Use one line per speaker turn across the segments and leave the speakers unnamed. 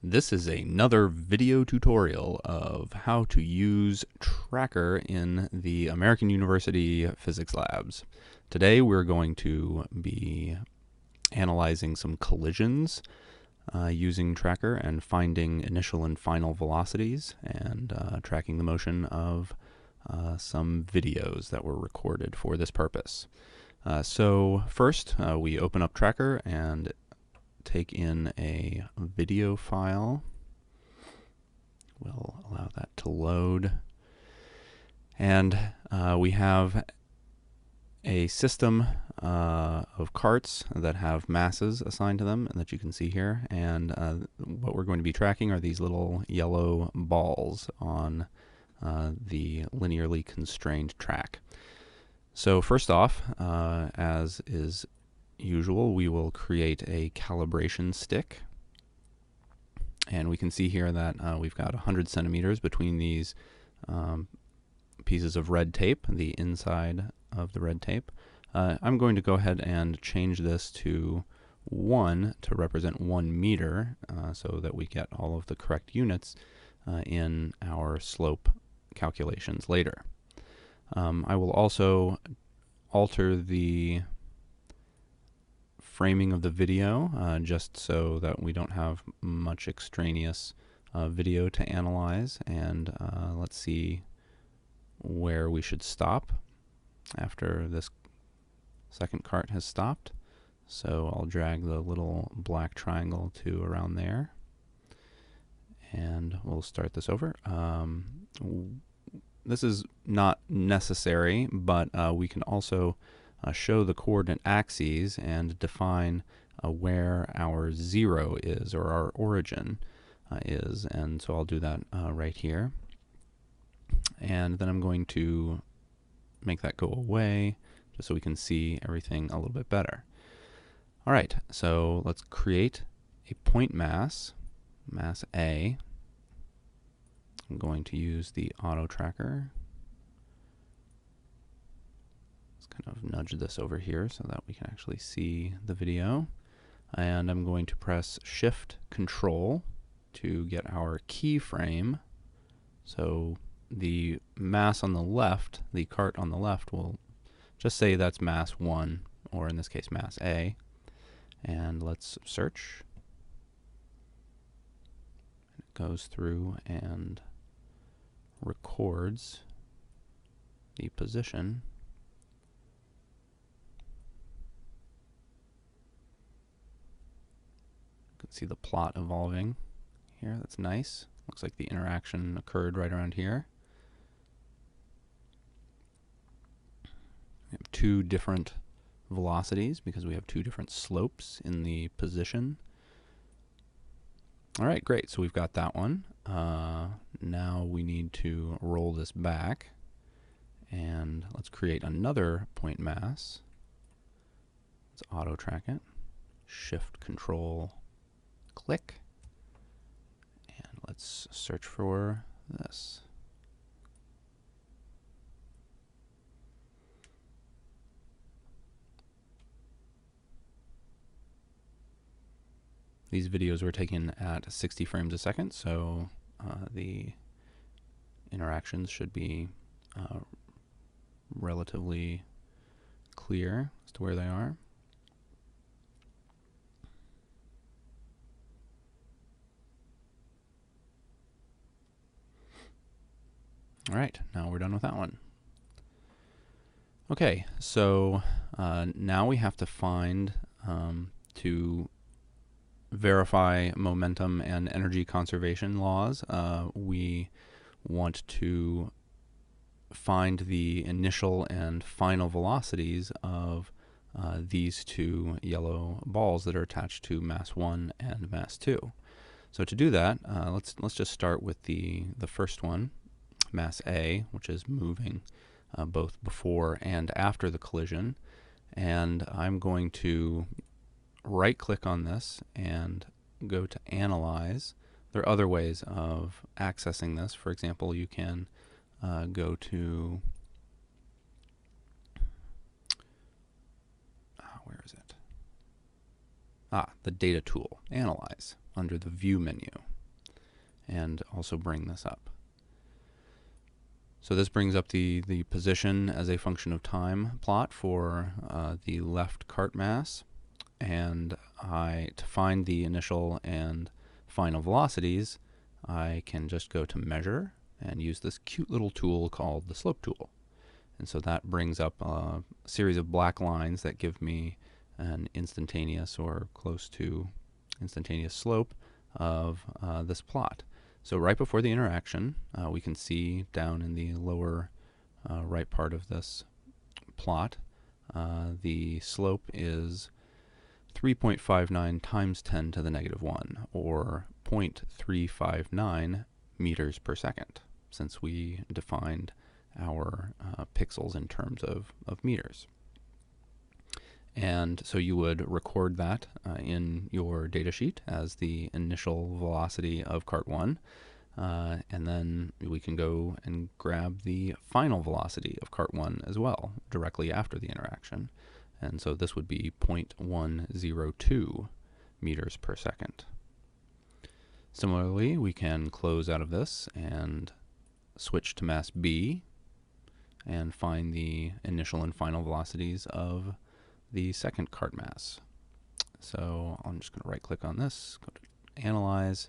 This is another video tutorial of how to use Tracker in the American University physics labs. Today we're going to be analyzing some collisions using Tracker and finding initial and final velocities and tracking the motion of some videos that were recorded for this purpose. So first we open up Tracker and take in a video file. We'll allow that to load. And we have a system of carts that have masses assigned to them and that you can see here. And what we're going to be tracking are these little yellow balls on the linearly constrained track. So first off, as is usual, we will create a calibration stick, and we can see here that we've got 100 centimeters between these pieces of red tape, the inside of the red tape. I'm going to go ahead and change this to 1 to represent 1 meter so that we get all of the correct units in our slope calculations later. I will also alter the framing of the video just so that we don't have much extraneous video to analyze, and let's see where we should stop after this second cart has stopped. So I'll drag the little black triangle to around there, and we'll start this over. This is not necessary, but we can also show the coordinate axes and define where our 0 is, or our origin is. And so I'll do that right here. And then I'm going to make that go away just so we can see everything a little bit better. All right, so let's create a point mass, mass A. I'm going to use the auto tracker. Kind of nudge this over here so that we can actually see the video. And I'm going to press Shift Control to get our keyframe. So the mass on the left, the cart on the left, will just say that's mass 1, or in this case mass A. And let's search. It goes through and records the position. You can see the plot evolving here. That's nice. Looks like the interaction occurred right around here. We have 2 different velocities because we have 2 different slopes in the position. All right, great. So we've got that one. Now we need to roll this back, and let's create another point mass. Let's auto track it. Shift Control click, and let's search for this. These videos were taken at 60 frames a second, so the interactions should be relatively clear as to where they are. All right, now we're done with that one. Okay, so now we have to find, to verify momentum and energy conservation laws, we want to find the initial and final velocities of these 2 yellow balls that are attached to mass 1 and mass 2. So to do that, let's just start with the first one, mass A, which is moving both before and after the collision. And I'm going to right click on this and go to Analyze. There are other ways of accessing this. For example, you can go to where is it? The data tool, Analyze, under the View menu. and also bring this up. So this brings up the position as a function of time plot for the left cart mass, and to find the initial and final velocities, I can just go to measure and use this cute little tool called the slope tool. And so that brings up a series of black lines that give me an instantaneous or close to instantaneous slope of this plot. So right before the interaction, we can see down in the lower right part of this plot, the slope is 3.59 times 10 to the negative 1, or 0.359 meters per second, since we defined our pixels in terms of meters. And so you would record that in your data sheet as the initial velocity of cart 1, and then we can go and grab the final velocity of cart 1 as well, directly after the interaction. And so this would be 0.102 meters per second. Similarly, we can close out of this and switch to mass B and find the initial and final velocities of the second cart mass. So I'm just going to right click on this, go to Analyze.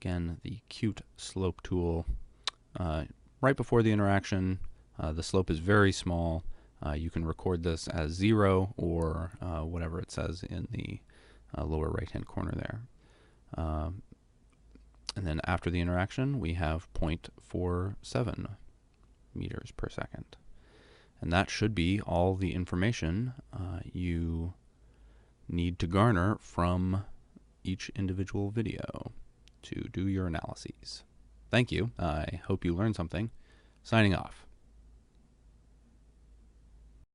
Again, the cute slope tool. Right before the interaction, the slope is very small. You can record this as 0 or whatever it says in the lower right-hand corner there. And then after the interaction, we have 0.47 meters per second. And that should be all the information you need to garner from each individual video to do your analyses. Thank you. I hope you learned something. Signing off.